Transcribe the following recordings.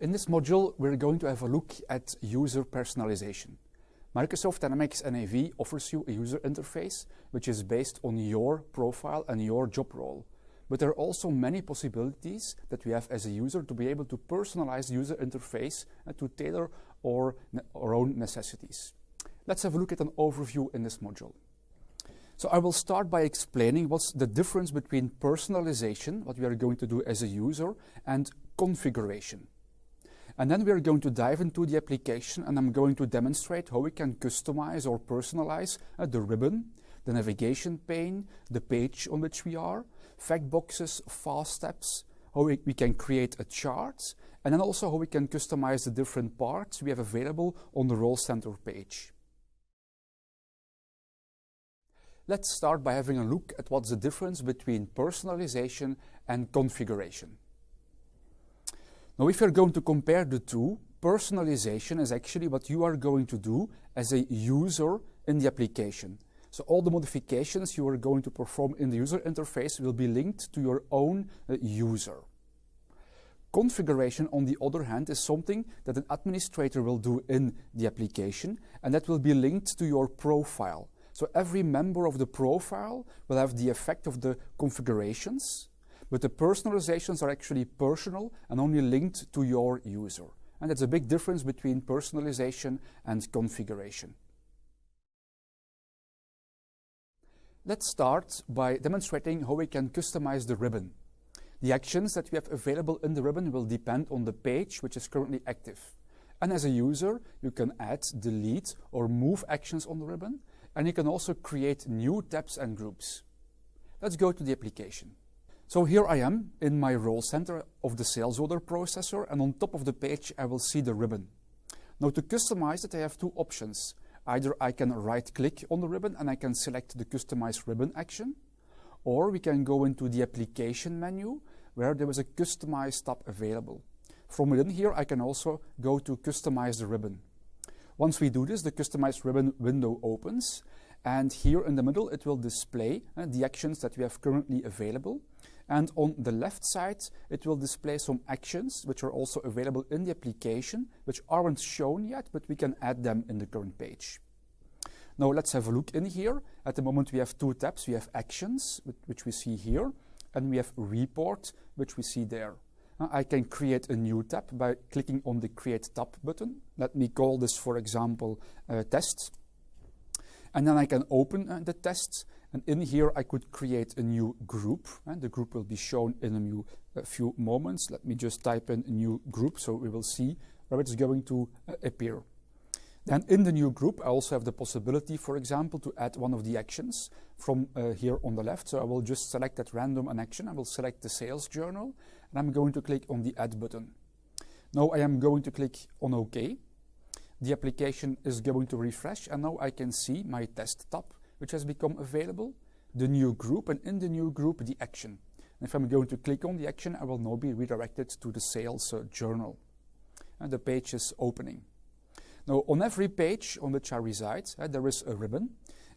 In this module, we're going to have a look at user personalization. Microsoft Dynamics NAV offers you a user interface which is based on your profile and your job role. But there are also many possibilities that we have as a user to be able to personalize the user interface and to tailor our own necessities. Let's have a look at an overview in this module. So I will start by explaining what's the difference between personalization, what we are going to do as a user, and configuration. And then we are going to dive into the application, and I'm going to demonstrate how we can customize or personalize the ribbon, the navigation pane, the page on which we are, fact boxes, fast steps, how we can create a chart, and then also how we can customize the different parts we have available on the Role Center page. Let's start by having a look at what's the difference between personalization and configuration. Now, if you're going to compare the two, personalization is actually what you are going to do as a user in the application. So all the modifications you are going to perform in the user interface will be linked to your own user. Configuration, on the other hand, is something that an administrator will do in the application, and that will be linked to your profile. So every member of the profile will have the effect of the configurations, but the personalizations are actually personal and only linked to your user. And that's a big difference between personalization and configuration. Let's start by demonstrating how we can customize the ribbon. The actions that we have available in the ribbon will depend on the page which is currently active. And as a user, you can add, delete, or move actions on the ribbon, and you can also create new tabs and groups. Let's go to the application. So here I am in my role center of the sales order processor, and on top of the page I will see the ribbon. Now, to customize it, I have two options. Either I can right-click on the ribbon and I can select the Customize Ribbon action, or we can go into the Application menu where there is a Customize tab available. From within here I can also go to Customize the Ribbon. Once we do this, the Customize Ribbon window opens, and here in the middle it will display the actions that we have currently available. And on the left side, it will display some actions which are also available in the application, which aren't shown yet, but we can add them in the current page. Now let's have a look in here. At the moment we have two tabs. We have Actions, which we see here, and we have Report, which we see there. I can create a new tab by clicking on the Create Tab button. Let me call this, for example, Test. And then I can open the test. And in here, I could create a new group, and the group will be shown in a few moments. Let me just type in a new group so we will see where it's going to appear. Then in the new group, I also have the possibility, for example, to add one of the actions from here on the left. So I will just select at random an action. I will select the sales journal, and I'm going to click on the Add button. Now I am going to click on OK. The application is going to refresh, and now I can see my test tab, which has become available, the new group, and in the new group, the action. And if I'm going to click on the action, I will now be redirected to the sales journal. And the page is opening. Now, on every page on which I reside, there is a ribbon,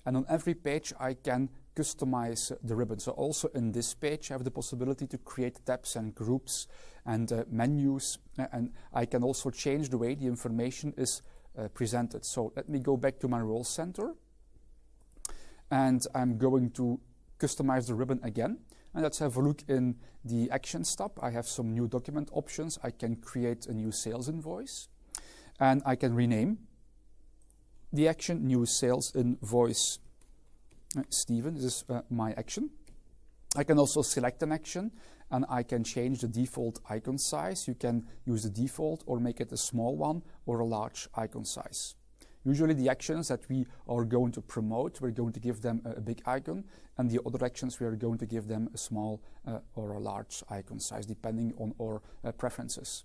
and on every page I can customize the ribbon. So also in this page, I have the possibility to create tabs and groups and menus, and I can also change the way the information is presented. So let me go back to my role center, and I'm going to customize the ribbon again. And let's have a look in the Actions tab. I have some new document options. I can create a new sales invoice, and I can rename the action New Sales Invoice Steven. This is my action. I can also select an action, and I can change the default icon size. You can use the default or make it a small one or a large icon size. Usually the actions that we are going to promote, we're going to give them a big icon, and the other actions we are going to give them a small or a large icon size, depending on our preferences.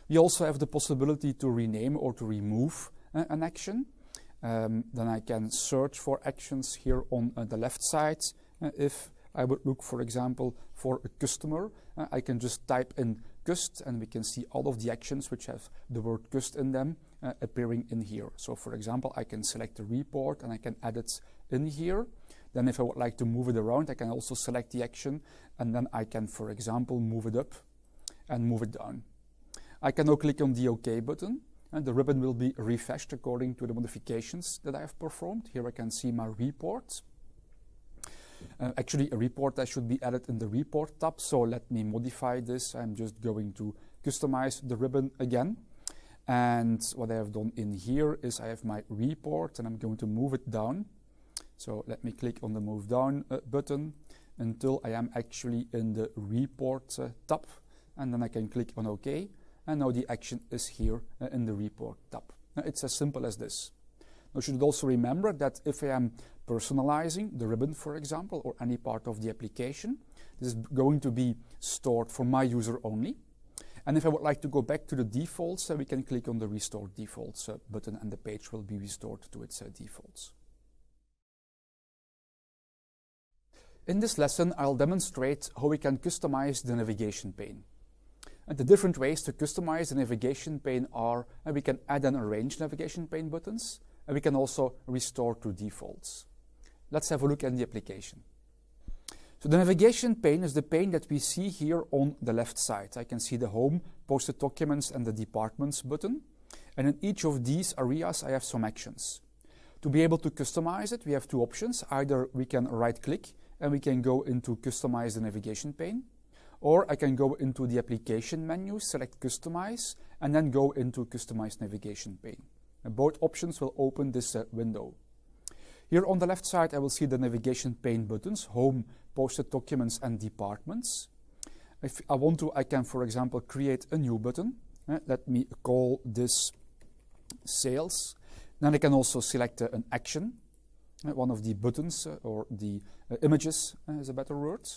We also have the possibility to rename or to remove an action. Then I can search for actions here on the left side. If I would look, for example, for a customer, I can just type in cust, and we can see all of the actions which have the word cust in them appearing in here. So for example, I can select a report and I can add it in here. Then if I would like to move it around, I can also select the action, and then I can, for example, move it up and move it down. I can now click on the OK button, and the ribbon will be refreshed according to the modifications that I have performed. Here I can see my report. Actually, a report that should be added in the report tab, so let me modify this. I'm just going to customize the ribbon again. And what I have done in here is I have my report and I'm going to move it down. So let me click on the move down button until I am actually in the report tab, and then I can click on OK, and now the action is here in the report tab. Now, it's as simple as this. Now, you should also remember that if I am personalizing the ribbon, for example, or any part of the application, this is going to be stored for my user only. And if I would like to go back to the defaults, we can click on the Restore Defaults button, and the page will be restored to its defaults. In this lesson, I'll demonstrate how we can customize the navigation pane. And the different ways to customize the navigation pane are, we can add and arrange navigation pane buttons, and we can also restore to defaults. Let's have a look at the application. So the navigation pane is the pane that we see here on the left side. I can see the Home, Posted Documents, and the Departments button. And in each of these areas, I have some actions. To be able to customize it, we have two options. Either we can right-click and we can go into Customize the Navigation pane, or I can go into the Application menu, select Customize, and then go into Customize Navigation pane. And both options will open this window. Here on the left side, I will see the navigation pane buttons, Home, Posted Documents, and Departments. If I want to, I can, for example, create a new button. Let me call this Sales. Then I can also select an action, one of the buttons or the images is a better word.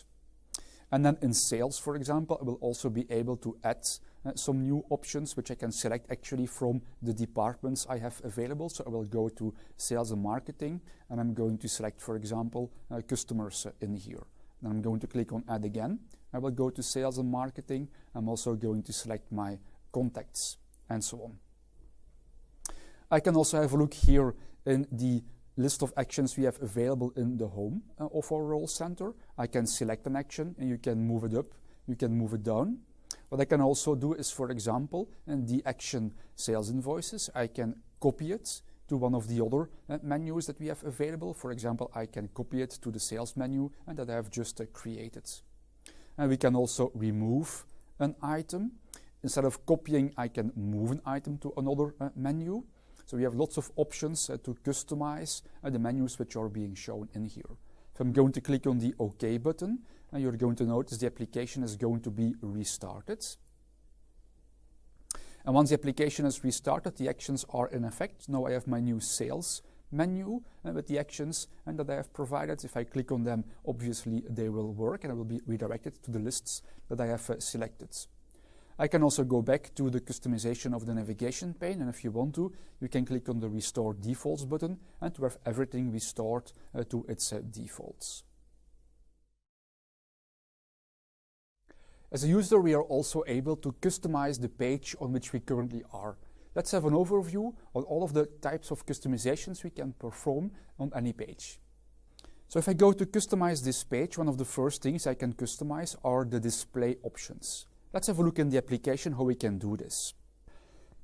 And then in Sales, for example, I will also be able to add some new options which I can select actually from the departments I have available. So I will go to Sales and Marketing, and I'm going to select, for example, Customers in here. Then I'm going to click on Add again. I will go to Sales and Marketing. I'm also going to select my contacts and so on. I can also have a look here in the list of actions we have available in the home of our role center. I can select an action and you can move it up, you can move it down. What I can also do is, for example, in the action Sales Invoices, I can copy it to one of the other menus that we have available. For example, I can copy it to the Sales menu and that I have just created. And we can also remove an item. Instead of copying, I can move an item to another menu. So we have lots of options to customize the menus which are being shown in here. If I'm going to click on the OK button, you're going to notice the application is going to be restarted. And once the application is restarted, the actions are in effect. Now I have my new Sales menu with the actions and that I have provided. If I click on them, obviously they will work and I will be redirected to the lists that I have selected. I can also go back to the customization of the navigation pane, and if you want to, you can click on the Restore Defaults button and to have everything restored to its defaults. As a user, we are also able to customize the page on which we currently are. Let's have an overview on all of the types of customizations we can perform on any page. So if I go to customize this page, one of the first things I can customize are the display options. Let's have a look in the application how we can do this.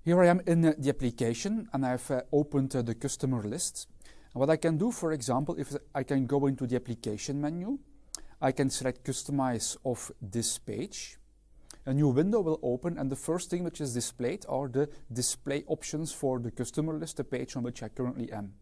Here I am in the application and I've opened the customer list. And what I can do, for example, if I can go into the application menu, I can select Customize of this page. A new window will open and the first thing which is displayed are the display options for the customer list, the page on which I currently am.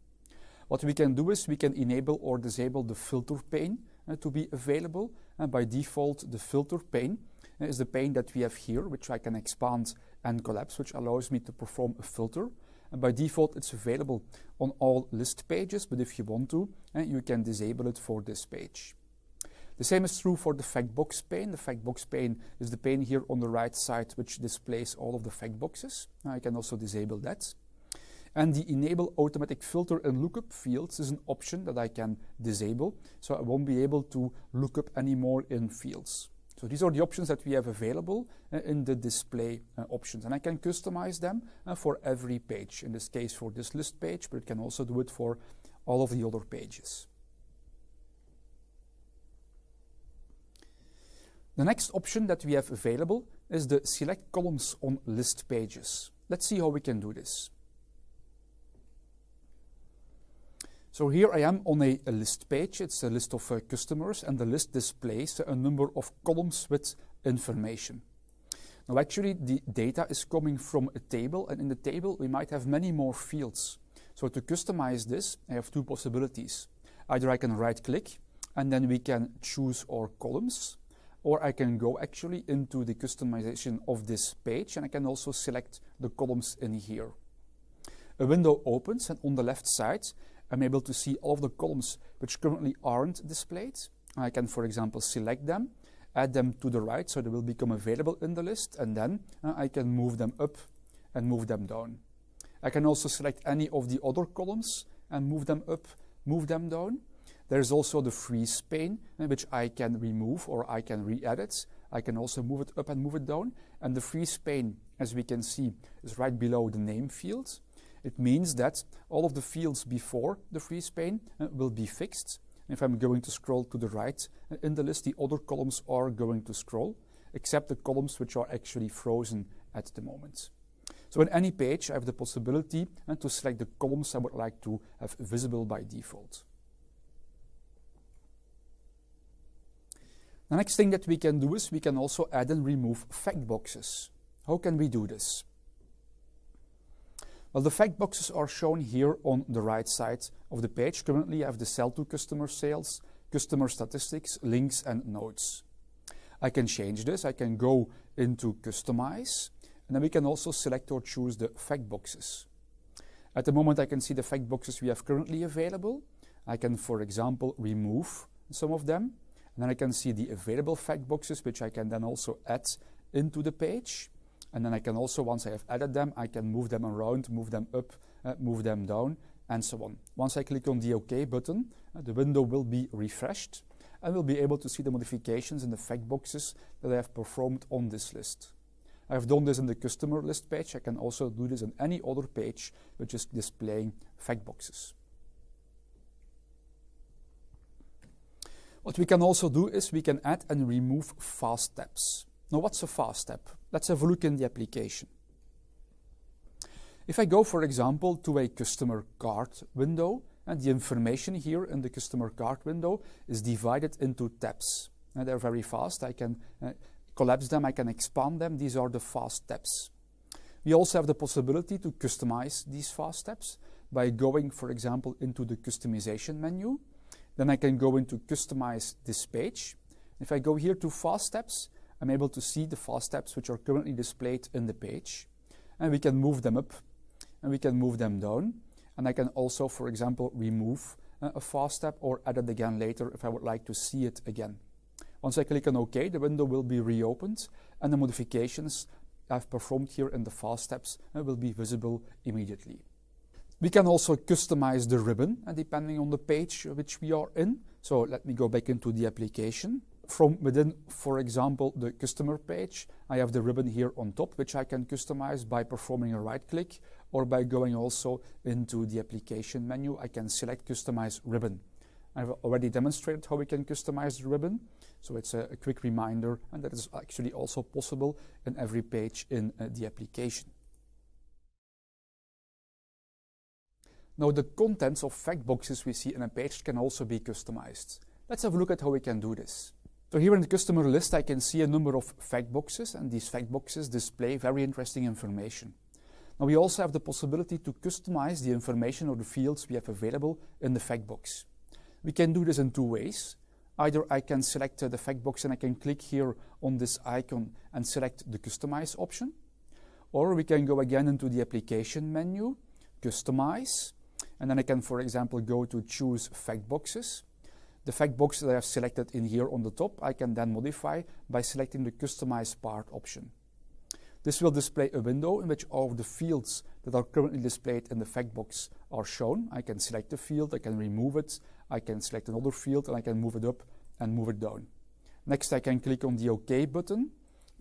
What we can do is we can enable or disable the filter pane to be available, and by default the filter pane is the pane that we have here, which I can expand and collapse, which allows me to perform a filter. And by default, it's available on all list pages, but if you want to, you can disable it for this page. The same is true for the fact box pane. The fact box pane is the pane here on the right side, which displays all of the fact boxes. I can also disable that. And the Enable Automatic Filter and Lookup fields is an option that I can disable, so I won't be able to look up anymore in fields. So these are the options that we have available in the display options, and I can customize them for every page. In this case for this list page, but it can also do it for all of the other pages. The next option that we have available is the select columns on list pages. Let's see how we can do this. So here I am on a list page. It's a list of customers, and the list displays a number of columns with information. Now actually the data is coming from a table, and in the table we might have many more fields. So to customize this, I have two possibilities. Either I can right click and then we can choose our columns, or I can go actually into the customization of this page and I can also select the columns in here. A window opens, and on the left side I'm able to see all of the columns which currently aren't displayed. I can, for example, select them, add them to the right so they will become available in the list, and then I can move them up and move them down. I can also select any of the other columns and move them up, move them down. There's also the freeze pane, which I can remove or I can re-edit. I can also move it up and move it down. And the freeze pane, as we can see, is right below the name field. It means that all of the fields before the freeze pane will be fixed. If I'm going to scroll to the right in the list, the other columns are going to scroll, except the columns which are actually frozen at the moment. So in any page, I have the possibility to select the columns I would like to have visible by default. The next thing that we can do is we can also add and remove fact boxes. How can we do this? Well, the fact boxes are shown here on the right side of the page. Currently, I have the sell to customer sales, customer statistics, links, and notes. I can change this. I can go into customize, and then we can also select or choose the fact boxes. At the moment, I can see the fact boxes we have currently available. I can, for example, remove some of them, and then I can see the available fact boxes, which I can then also add into the page. And then I can also, once I have added them, I can move them around, move them up, move them down, and so on. Once I click on the OK button, the window will be refreshed, and we'll be able to see the modifications in the fact boxes that I have performed on this list. I have done this in the customer list page. I can also do this on any other page which is displaying fact boxes. What we can also do is we can add and remove fast tabs. Now, what's a fast tab? Let's have a look in the application. If I go, for example, to a customer card window, and the information here in the customer card window is divided into tabs. And they're very fast. I can collapse them, I can expand them. These are the fast tabs. We also have the possibility to customize these fast tabs by going, for example, into the customization menu. Then I can go into customize this page. If I go here to fast tabs, I'm able to see the fast tabs which are currently displayed in the page. And we can move them up and we can move them down. And I can also, for example, remove a fast tab or add it again later if I would like to see it again. Once I click on OK, the window will be reopened and the modifications I've performed here in the fast tabs will be visible immediately. We can also customize the ribbon depending on the page which we are in. So let me go back into the application. From within, for example, the customer page, I have the ribbon here on top, which I can customize by performing a right click or by going also into the application menu. I can select customize ribbon. I've already demonstrated how we can customize the ribbon. So it's a quick reminder, and that is actually also possible in every page in the application. Now, the contents of fact boxes we see in a page can also be customized. Let's have a look at how we can do this. So here in the customer list, I can see a number of fact boxes, and these fact boxes display very interesting information. Now, we also have the possibility to customize the information or the fields we have available in the fact box. We can do this in two ways. Either I can select the fact box and I can click here on this icon and select the customize option, or we can go again into the application menu, customize, and then I can, for example, go to choose fact boxes. The fact box that I have selected in here on the top, I can then modify by selecting the Customize Part option. This will display a window in which all of the fields that are currently displayed in the fact box are shown. I can select the field, I can remove it, I can select another field, and I can move it up and move it down. Next, I can click on the OK button,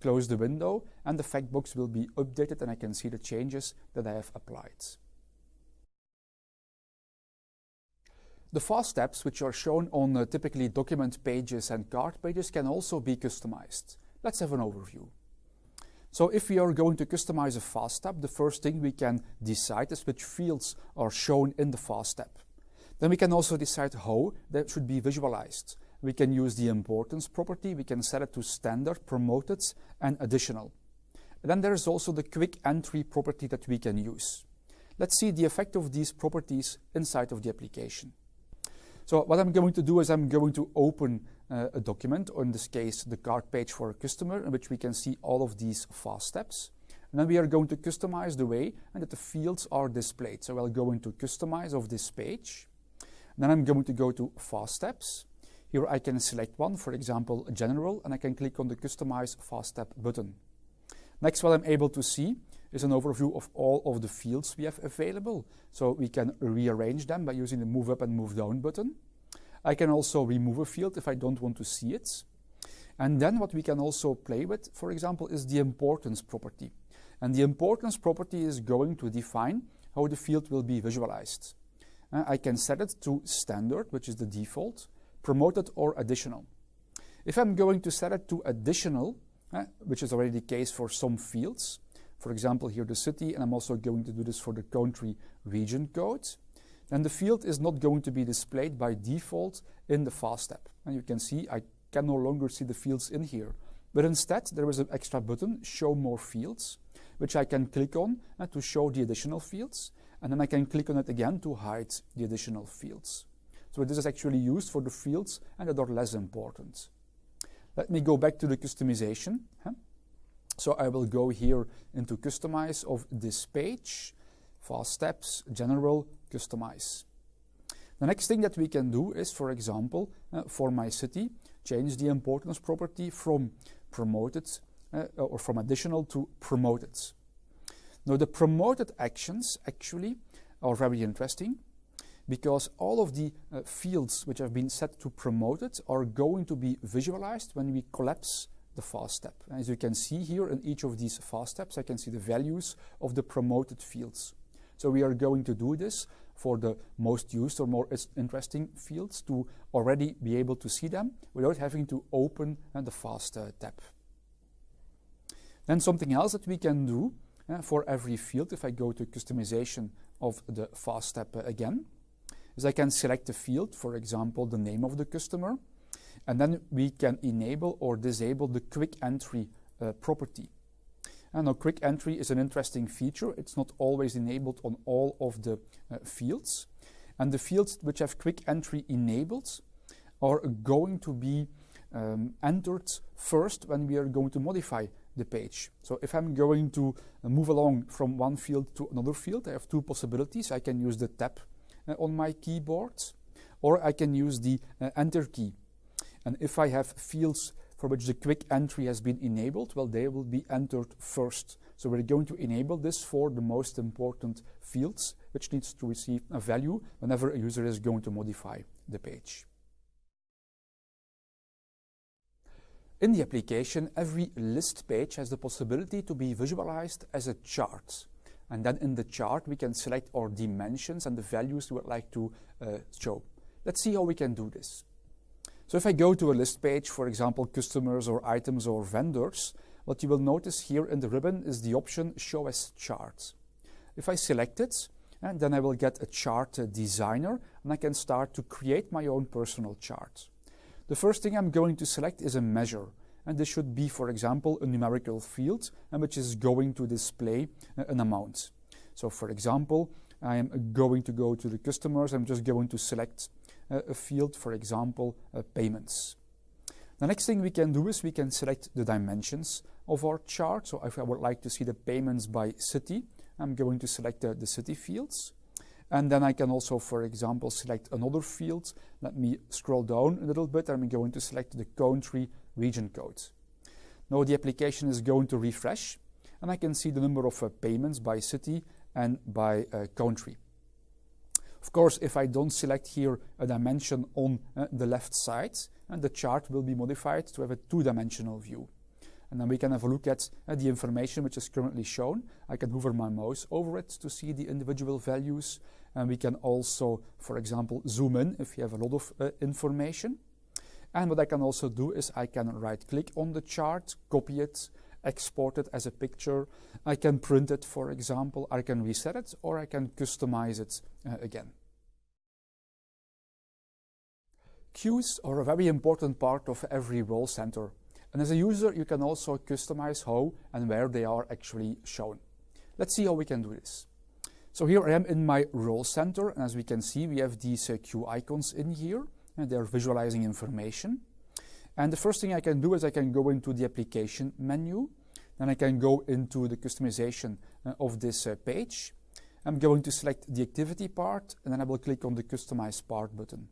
close the window, and the fact box will be updated and I can see the changes that I have applied. The fast tabs, which are shown on typically document pages and card pages, can also be customized. Let's have an overview. So if we are going to customize a fast step, the first thing we can decide is which fields are shown in the fast step. Then we can also decide how that should be visualized. We can use the importance property, we can set it to standard, promoted, and additional. And then there is also the quick entry property that we can use. Let's see the effect of these properties inside of the application. So what I'm going to do is I'm going to open a document, or in this case the cart page for a customer, in which we can see all of these fast steps. And then we are going to customize the way that the fields are displayed. So I'll go into customize of this page. And then I'm going to go to fast steps. Here I can select one, for example, general, and I can click on the customize fast step button. Next, what I'm able to see is an overview of all of the fields we have available. So we can rearrange them by using the move up and move down button. I can also remove a field if I don't want to see it. And then what we can also play with, for example, is the importance property. And the importance property is going to define how the field will be visualized. I can set it to standard, which is the default, promoted or additional. If I'm going to set it to additional, which is already the case for some fields, for example here the city, and I'm also going to do this for the country region code, then the field is not going to be displayed by default in the fast step. And you can see I can no longer see the fields in here. But instead there is an extra button, show more fields, which I can click on to show the additional fields, and then I can click on it again to hide the additional fields. So this is actually used for the fields and that are less important. Let me go back to the customization. So I will go here into customize of this page, fast steps, general, customize. The next thing that we can do is, for example, for my city, change the importance property from promoted or from additional to promoted. Now the promoted actions actually are very interesting, because all of the fields which have been set to promoted are going to be visualized when we collapse the fast step. As you can see here in each of these fast steps, I can see the values of the promoted fields. So we are going to do this for the most used or more interesting fields to already be able to see them without having to open the fast tab. Then something else that we can do for every field, if I go to customization of the fast step again, is I can select a field, for example, the name of the customer, and then we can enable or disable the quick entry property. And now quick entry is an interesting feature. It's not always enabled on all of the fields. And the fields which have quick entry enabled are going to be entered first when we are going to modify the page. So if I'm going to move along from one field to another field, I have two possibilities. I can use the tab on my keyboard, or I can use the enter key. And if I have fields for which the quick entry has been enabled, well, they will be entered first. So we're going to enable this for the most important fields, which needs to receive a value whenever a user is going to modify the page. In the application, every list page has the possibility to be visualized as a chart. And then in the chart, we can select our dimensions and the values we would like to show. Let's see how we can do this. So if I go to a list page, for example, customers or items or vendors, what you will notice here in the ribbon is the option Show as Chart. If I select it, and then I will get a chart designer, and I can start to create my own personal chart. The first thing I'm going to select is a measure. And this should be, for example, a numerical field, which is going to display an amount. So for example, I am going to go to the customers. I'm just going to select a field, for example, payments. The next thing we can do is we can select the dimensions of our chart. So if I would like to see the payments by city, I'm going to select the city fields. And then I can also, for example, select another field. Let me scroll down a little bit. I'm going to select the country region code. Now the application is going to refresh, and I can see the number of payments by city and by country. Of course, if I don't select here a dimension on the left side, and the chart will be modified to have a two-dimensional view. And then we can have a look at the information which is currently shown. I can hover my mouse over it to see the individual values. And we can also, for example, zoom in if you have a lot of information. And what I can also do is I can right-click on the chart, copy it, export it as a picture, I can print it, for example, I can reset it, or I can customize it again. Queues are a very important part of every role center. And as a user, you can also customize how and where they are actually shown. Let's see how we can do this. So here I am in my role center, and as we can see, we have these queue icons in here, and they're visualizing information. And the first thing I can do is I can go into the application menu, then I can go into the customization of this page. I'm going to select the activity part, and then I will click on the customize part button.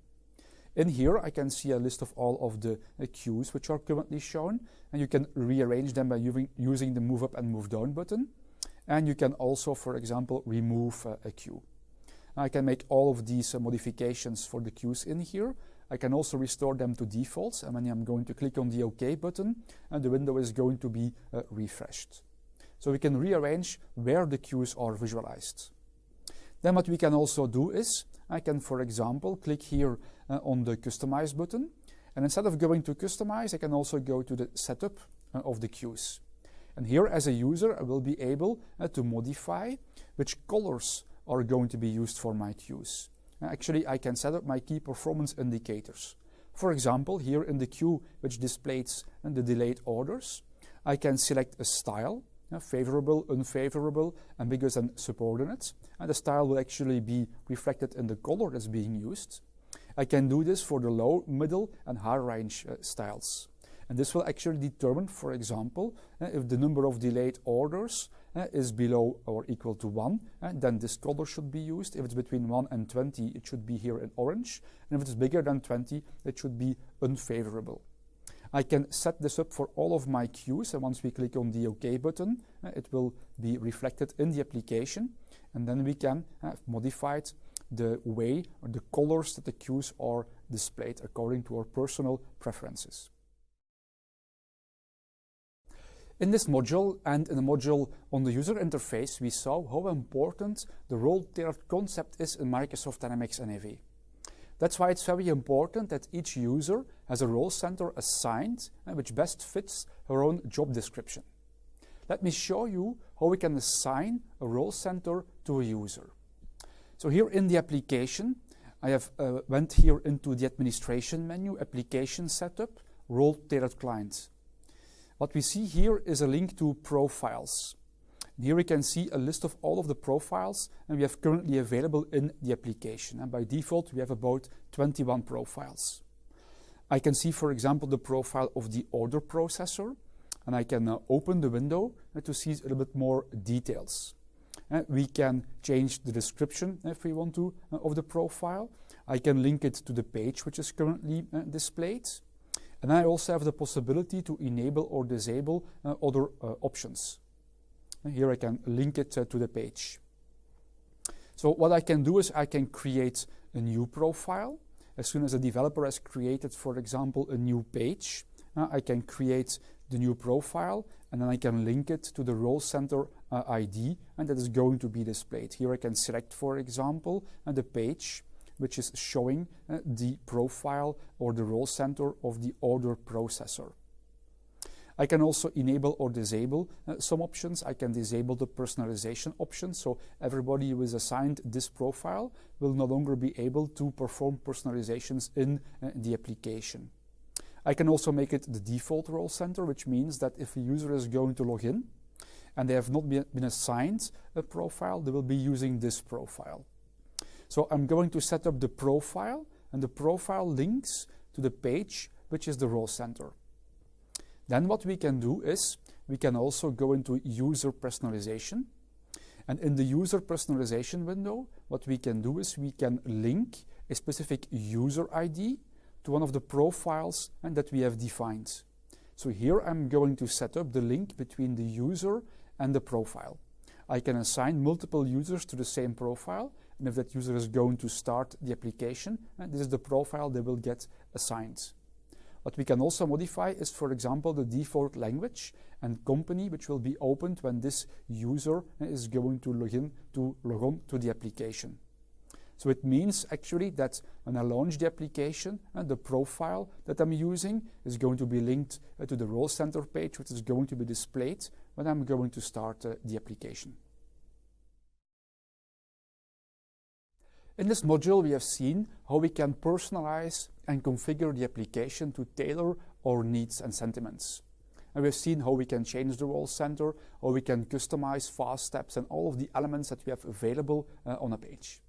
In here, I can see a list of all of the queues which are currently shown, and you can rearrange them by using the move up and move down button. And you can also, for example, remove a queue. I can make all of these modifications for the queues in here. I can also restore them to defaults, and when I'm going to click on the OK button, and the window is going to be refreshed. So we can rearrange where the queues are visualized. Then what we can also do is, I can, for example, click here on the Customize button, and instead of going to Customize, I can also go to the Setup of the queues. And here, as a user, I will be able to modify which colors are going to be used for my queues. Actually, I can set up my key performance indicators. For example, here in the queue, which displays the delayed orders, I can select a style, favorable, unfavorable, ambiguous, and subordinate. And the style will actually be reflected in the color that's being used. I can do this for the low, middle, and high range styles. And this will actually determine, for example, if the number of delayed orders is below or equal to 1, then this color should be used. If it's between 1 and 20, it should be here in orange. And if it's bigger than 20, it should be unfavorable. I can set this up for all of my queues, and once we click on the OK button, it will be reflected in the application, and then we can modify the way or the colors that the queues are displayed according to our personal preferences. In this module and in the module on the user interface, we saw how important the role-tailored concept is in Microsoft Dynamics NAV. That's why it's very important that each user has a role center assigned which best fits her own job description. Let me show you how we can assign a role center to a user. So here in the application, I have went here into the administration menu, application setup, role-tailored client. What we see here is a link to profiles. And here we can see a list of all of the profiles and we have currently available in the application. And by default, we have about 21 profiles. I can see, for example, the profile of the order processor, and I can open the window to see a little bit more details. We can change the description if we want to of the profile. I can link it to the page which is currently displayed. And I also have the possibility to enable or disable other options. And here I can link it to the page. So what I can do is I can create a new profile. As soon as a developer has created, for example, a new page, I can create the new profile, and then I can link it to the role center ID, and that is going to be displayed. Here I can select, for example, the page which is showing the profile or the role center of the order processor. I can also enable or disable some options. I can disable the personalization option, so everybody who is assigned this profile will no longer be able to perform personalizations in the application. I can also make it the default role center, which means that if a user is going to log in and they have not been assigned a profile, they will be using this profile. So I'm going to set up the profile, and the profile links to the page, which is the role center. Then what we can do is we can also go into user personalization. And in the user personalization window, what we can do is we can link a specific user ID to one of the profiles that we have defined. So here I'm going to set up the link between the user and the profile. I can assign multiple users to the same profile, and if that user is going to start the application, this is the profile they will get assigned. What we can also modify is, for example, the default language and company which will be opened when this user is going to log on to the application. So it means actually that when I launch the application, the profile that I'm using is going to be linked to the role center page, which is going to be displayed when I'm going to start the application. In this module, we have seen how we can personalize and configure the application to tailor our needs and sentiments. And we've seen how we can change the role center, how we can customize fast steps, and all of the elements that we have available on a page.